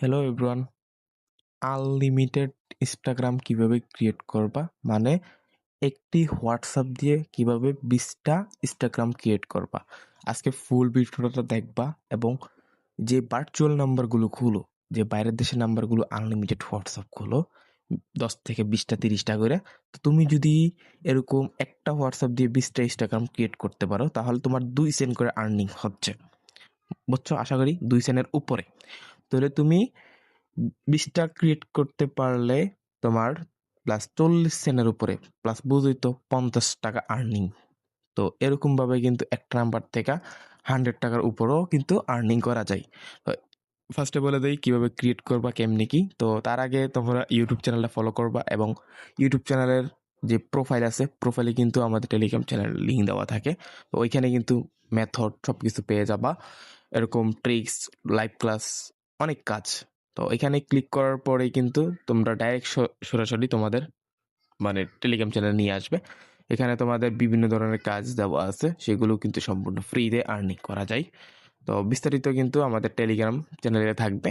Hello everyone, unlimited Instagram কিভাবে create করবা, মানে একটি হোয়াটসঅ্যাপ দিয়ে কিভাবে 20টা ইনস্টাগ্রাম ক্রিয়েট করবা। আজকে ফুল ভিডিওটা দেখবা এবং যে ভার্চুয়াল নাম্বারগুলো খুলো, যে বাইরের দেশের নাম্বারগুলো আনলিমিটেড হোয়াটসঅ্যাপ খুলো 10 থেকে 20টা 30টা করে। তো তুমি যদি এরকম একটা হোয়াটসঅ্যাপ দিয়ে 20টা ইনস্টাগ্রাম ক্রিয়েট করতে পারো তাহলে তোমার 2 সেন্ট করে আর্নিং হচ্ছে, বুঝছো? আশা করি 2 সেন্টের উপরে। তাহলে তুমি 20টা ক্রিয়েট করতে পারলে তোমার প্লাস 40 সেন্টের উপরে, প্লাস বুঝই তো 50 টাকা আর্নিং। তো এরকমভাবে কিন্তু একটা নাম্বার থেকে 100 টাকার উপরেও কিন্তু আর্নিং করা যায়। ফার্স্টে বলে দেই কীভাবে ক্রিয়েট করবা, কেমনি কি। তো তার আগে তোমরা ইউটিউব চ্যানেলটা ফলো করবা এবং ইউটিউব চ্যানেলের যে প্রোফাইল আছে, প্রোফাইলে কিন্তু আমাদের টেলিগ্রাম চ্যানেল লিঙ্ক দেওয়া থাকে। তো ওইখানে কিন্তু মেথড সব কিছু পেয়ে যাবা, এরকম ট্রিক্স, লাইভ ক্লাস, অনেক কাজ। তো এখানে ক্লিক করার পরেই কিন্তু তোমরা ডাইরেক্ট সরাসরি তোমাদের মানে টেলিগ্রাম চ্যানেল নিয়ে আসবে। এখানে তোমাদের বিভিন্ন ধরনের কাজ দেওয়া আছে, সেগুলো কিন্তু সম্পূর্ণ ফ্রিতে আর্নিং করা যায়। তো বিস্তারিত কিন্তু আমাদের টেলিগ্রাম চ্যানেলে থাকবে।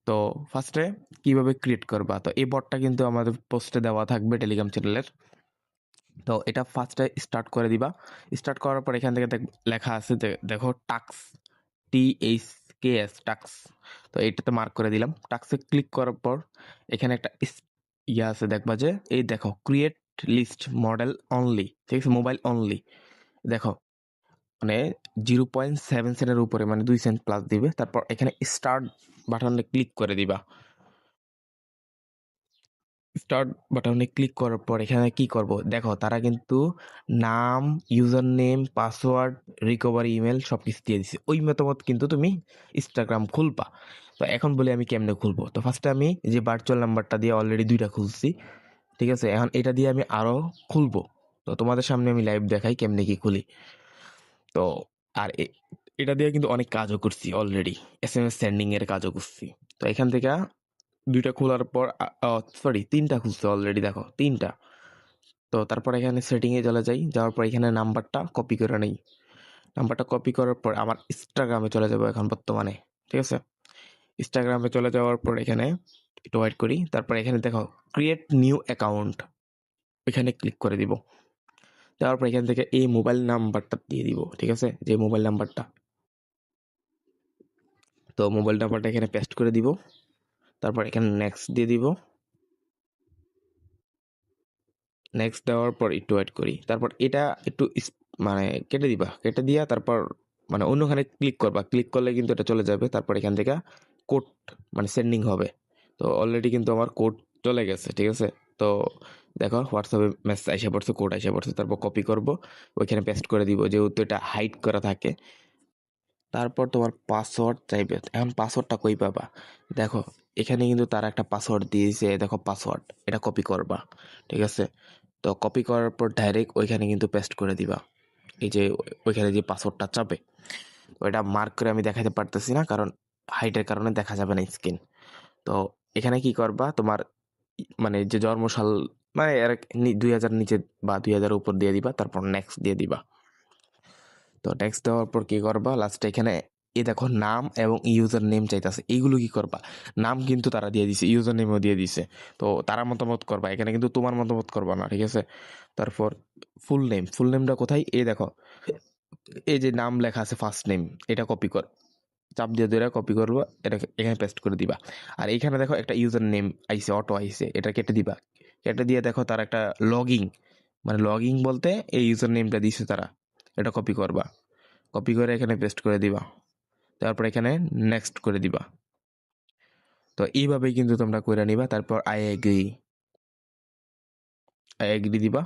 তো ফার্স্টে কিভাবে ক্রিয়েট করবা, তো এই বটটা কিন্তু আমাদের পোস্টে দেওয়া থাকবে টেলিগ্রাম চ্যানেলের। তো এটা ফার্স্টে স্টার্ট করে দিবা। স্টার্ট করার পর এখান থেকে লেখা আছে, দেখো টাক্স, THKS টাক্স। তো এইটাতে মার্ক করে দিলাম। টাক্সে ক্লিক করার পর এখানে একটা ইয়ে আছে, দেখবা যে এই দেখো ক্রিয়েট লিস্ট মডেল অনলি, ঠিক আছে, মোবাইল অনলি। দেখো মানে 0.7 সেন্টের উপরে, মানে 2 সেন্ট প্লাস দিবে। তারপর এখানে স্টার্ট বাটনে ক্লিক করে দিবা। স্টার্ট বাটনে ক্লিক করার পর এখানে কি করব, দেখো তারা কিন্তু নাম, user name, password, recovery email সব কিছু দিয়ে দিচ্ছে। ওই মতামত কিন্তু তুমি ইনস্টাগ্রাম খুলবা। তো এখন বলি আমি কেমনে খুলবো। তো ফার্স্টে আমি যে ভার্চুয়াল নাম্বারটা দিয়ে অলরেডি 2টা খুলছি, ঠিক আছে, এখন এটা দিয়ে আমি আরও খুলবো। তো তোমাদের সামনে আমি লাইভ দেখাই কেমনে কি খুলি। তো আর এটা দিয়ে কিন্তু অনেক কাজও করছি অলরেডি, SMS সেন্ডিং এর কাজও করছি। তো এখান থেকে 2টা খোলার পর, সরি 3টা খুলছে অলরেডি, দেখো 3টা। তো তারপর এখানে সেটিংয়ে চলে যাই, যাওয়ার পর এখানে নাম্বারটা কপি করে নেই। নাম্বারটা কপি করার পর আমার ইনস্টাগ্রামে চলে যাবো এখন বর্তমানে, ঠিক আছে। ইনস্টাগ্রামে চলে যাওয়ার পর এখানে একটু ওয়েট করি। তারপর এখানে দেখো ক্রিয়েট নিউ অ্যাকাউন্ট, এখানে ক্লিক করে দিব। দেওয়ার পর এখান থেকে এই মোবাইল নাম্বারটা দিয়ে দিব, ঠিক আছে, যে মোবাইল নাম্বারটা। তো মোবাইল নাম্বারটা এখানে পেস্ট করে দিব। তারপর এখানে নেক্সট দিয়ে দিব। নেক্সট দেওয়ার পর একটু ওয়েট করি। তারপর এটা একটু মানে কেটে দিবা, কেটে দিয়া তারপর মানে অন্যখানে ক্লিক করবা। ক্লিক করলে কিন্তু এটা চলে যাবে। তারপর এখান থেকে কোড মানে সেন্ডিং হবে। তো অলরেডি কিন্তু আমার কোড চলে গেছে, ঠিক আছে। তো দেখো হোয়াটসঅ্যাপে মেসেজ এসে পড়ছে, কোড এসে পড়ছে। তারপর কপি করব, ওইখানে পেস্ট করে দিব, যেহেতু এটা হাইড করা থাকে। তারপর তোমার পাসওয়ার্ড চাইবে। এখন পাসওয়ার্ডটা কই পাবা, দেখো এখানে কিন্তু তারা একটা পাসওয়ার্ড দিয়েছে, দেখো পাসওয়ার্ড, এটা কপি করবা, ঠিক আছে। তো কপি করার পর ডাইরেক্ট ওইখানে কিন্তু পেস্ট করে দিবা, এই যে ওইখানে যে পাসওয়ার্ডটা চাবে। ওইটা মার্ক করে আমি দেখাতে পারতেছি না, কারণ হাইটের কারণে দেখা যাবে না স্ক্রিন। তো এখানে কি করবা, তোমার মানে যে জন্মসাল, মানে 2000 নিচে বা 2000 উপর দিয়ে দিবা। তারপর নেক্সট দিয়ে দিবা। তো নেক্সট দেওয়ার পর কি করবা, লাস্টে এখানে এই দেখো নাম এবং ইউজার নেম চাইতেছে। এইগুলো কি করবা, নাম কিন্তু তারা দিয়ে দিছে, ইউজার নেমও দিয়ে দিছে। তো তারা মতামত করবা, এখানে কিন্তু তোমার মতামত করবা না, ঠিক আছে। তারপর ফুল নেম, ফুল নেমটা কোথায়, এই দেখো এই যে নাম লেখা আছে ফার্স্ট নেম, এটা কপি কর, চাপ দিয়ে ধরে কপি করবো, এটা এখানে পেস্ট করে দিবা। আর এইখানে দেখো একটা ইউজার নেম আইসে, অটো আইসে, এটা কেটে দিবা। কেটে দিয়ে দেখো তার একটা লগিং, মানে লগিং বলতে এই ইউজার নেমটা দিছে তারা, এটা কপি করবা। কপি করে এখানে পেস্ট করে দিবা। তারপর এখানে নেক্সট করে দিবা। তো এইভাবেই কিন্তু তোমরা করে নিবা। তারপর আই এগ্রি দিবা।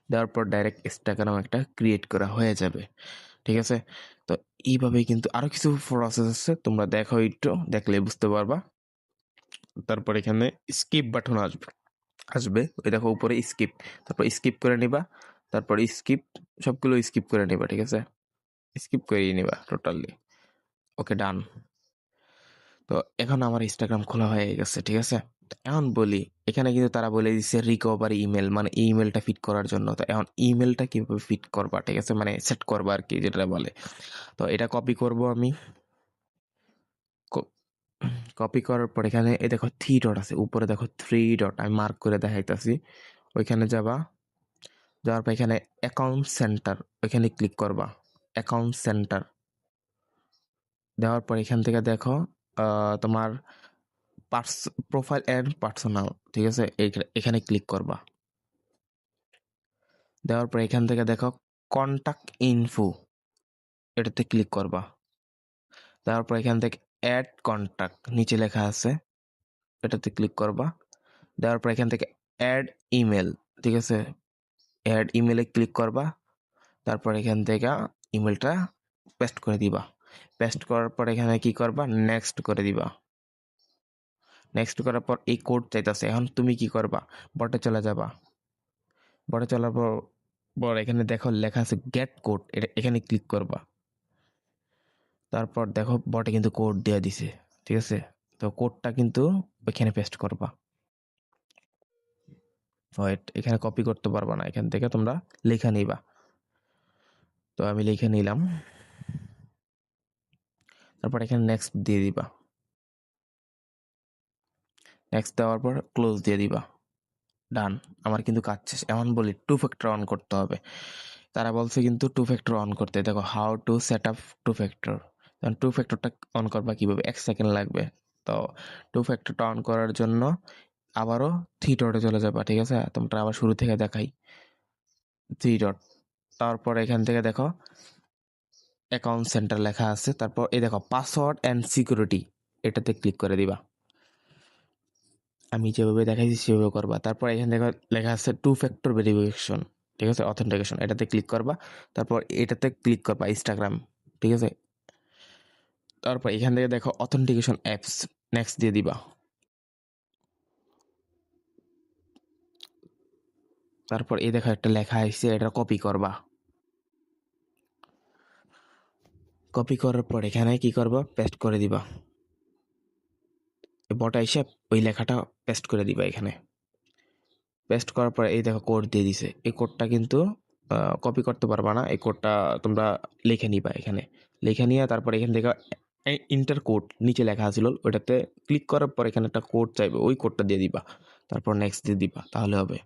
দেওয়ার পর ডাইরেক্ট ইনস্টাগ্রাম একটা ক্রিয়েট করা হয়ে যাবে, ঠিক আছে। তো এইভাবেই কিন্তু আরো কিছু প্রসেস আছে, তোমরা দেখো, একটু দেখলে বুঝতে পারবা। তারপর এখানে স্কিপ বাটন আসবে, ওই দেখো উপরে স্কিপ, তারপর স্কিপ করে নিবা। তারপর স্কিপ, সবগুলো স্কিপ করে নিবা, ঠিক আছে, স্কিপ করে নিবা টোটালি। ওকে, ডান। তো এখন আমার ইনস্টাগ্রাম খোলা হয়ে গেছে, ঠিক আছে। তো এখন বলি, এখানে কিন্তু তারা বলে দিচ্ছে রিকভারি ইমেল, মানে ইমেলটা ফিট করার জন্য। তো এখন ইমেলটা কিভাবে ফিট করবা, ঠিক আছে, মানে সেট করবা আর কি, যেটা বলে। তো এটা কপি করব আমি, কপি করার পর এখানে এই দেখো 3 ডট আছে, উপরে দেখো 3 ডট আমি মার্ক করে দেখাইতাছি। ওইখানে যাবা, যাওয়ার পর এখানে অ্যাকাউন্ট সেন্টার ওইখানে ক্লিক করবা। অ্যাকাউন্ট সেন্টার দেওয়ার পর এখান থেকে দেখো তোমার প্রোফাইল অ্যান্ড পার্সোনাল, ঠিক আছে, এখানে ক্লিক করবা। দেওয়ার পর এখান থেকে দেখো কন্টাক্ট ইনফো, এটাতে ক্লিক করবা। দেওয়ার পর এখান থেকে অ্যাড কন্টাক্ট নিচে লেখা আছে, এটাতে ক্লিক করবা। দেওয়ার পর এখান থেকে অ্যাড ইমেল, ঠিক আছে, অ্যাড ইমেলে ক্লিক করবা। তারপর এখান থেকে ইমেলটা পেস্ট করে দিবা। পেস্ট করার পর এখানে কি করবা, নেক্সট করে দিবা। নেক্সট করার পর এই কোড চাইতেছে, এখন তুমি কি করবা, বটে চলে যাবা। বটে চলার পর এখানে দেখো লেখা আছে গেট কোড, এখানে ক্লিক করবা। তারপর দেখো বটে কিন্তু কোড দিয়ে দিছে, ঠিক আছে। তো কোডটা কিন্তু এখানে পেস্ট করবা। ওয়েট, এখানে কপি করতে পারবা না, এখান থেকে তোমরা লেখা নিবা। তো আমি লিখে নিলাম। তারপর এখানে নেক্সট দিয়ে দিবা। নেক্সট দেওয়ার পর ক্লোজ দিয়ে দিবা। ডান, আমার কিন্তু কাজ শেষ। এখন বলি 2 ফ্যাক্টর অন করতে হবে। তারা বলছে কিন্তু 2 ফ্যাক্টর অন করতে। দেখো how to set up 2 factor. তখন 2 ফ্যাক্টরটা অন করবা কীভাবে, 1 সেকেন্ড লাগবে। তো 2 ফ্যাক্টরটা অন করার জন্য আবারও 3 ডটে চলে যাবা, ঠিক আছে। তোমরা আবার শুরু থেকে দেখাই। 3 ডট, তারপর এখান থেকে দেখো অ্যাকাউন্ট সেন্টার লেখা আছে। তারপর এই দেখো পাসওয়ার্ড অ্যান্ড সিকিউরিটি, এটাতে ক্লিক করে দিবা। আমি যেভাবে দেখাইছি সেভাবে করবা। তারপর এখান থেকে লেখা আছে 2 ফ্যাক্টর ভেরিফিকেশন, ঠিক আছে, অথেন্টিকেশন, এটাতে ক্লিক করবা। তারপর এটাতে ক্লিক করবা ইনস্টাগ্রাম, ঠিক আছে। তারপর এখান থেকে দেখো অথেন্টিকেশন অ্যাপস, নেক্সট দিয়ে দিবা। তারপর এই দেখো একটা লেখা আসছে, এটা কপি করবা। কপি করার পর এখানে কি করবা, পেস্ট করে দিবা। বটা হিসাব ওই লেখাটা পেস্ট করে দিবা এখানে। পেস্ট করার পর এই দেখো কোড দিয়ে দিছে। এই কোডটা কিন্তু কপি করতে পারবা না, এই কোডটা তোমরা লিখে নিবা এখানে। লিখে নিয়ে তারপর এখান থেকে ইন্টার কোড নিচে লেখা আছিল, ওইটাতে ক্লিক করার পর এখানে একটা কোড চাইবে, ওই কোডটা দিয়ে দিবা। তারপর নেক্সট দিয়ে দিবা, তাহলে হবে।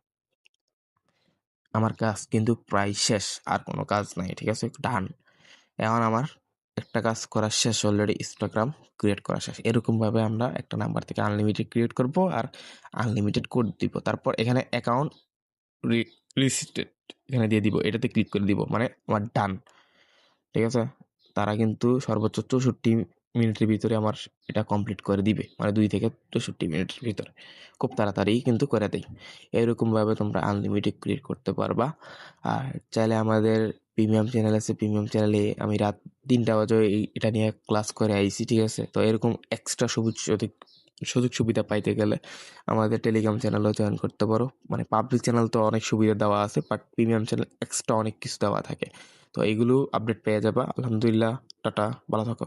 আমার কাজ কিন্তু প্রায় শেষ, আর কোনো কাজ নাই, ঠিক আছে, ডান। এখন আমার একটা কাজ করা শেষ, অলরেডি ইনস্টাগ্রাম ক্রিয়েট করা শেষ। এরকমভাবে আমরা একটা নাম্বার থেকে আনলিমিটেড ক্রিয়েট করব আর আনলিমিটেড কোড দিব। তারপর এখানে অ্যাকাউন্ট রিসিটেড এখানে দিয়ে দিব, এটাতে ক্লিক করে দিব, মানে আমার ডান, ঠিক আছে। তারা কিন্তু সর্বোচ্চ 64 মিনিটের ভিতরে আমার এটা কমপ্লিট করে দিবে, মানে 2 থেকে 64 মিনিটের ভিতরে, খুব তাড়াতাড়ি কিন্তু করে দেয়। এরকমভাবে তোমরা আনলিমিটেড ক্রিয়েট করতে পারবা। আর চাইলে আমাদের প্রিমিয়াম চ্যানেল আছে, প্রিমিয়াম চ্যানেলে আমি রাত 3টা বাজে এটা নিয়ে ক্লাস করে আইছি, ঠিক আছে। তো এরকম এক্সট্রা সুযোগ সুবিধা পাইতে গেলে আমাদের টেলিগ্রাম চ্যানেলও জয়েন করতে পারো। মানে পাবলিক চ্যানেল তো অনেক সুবিধা দেওয়া আছে, বাট প্রিমিয়াম চ্যানেল এক্সট্রা অনেক কিছু দেওয়া থাকে। তো এইগুলো আপডেট পেয়ে যাবা। আলহামদুলিল্লাহ, টাটা, ভালো থাকো।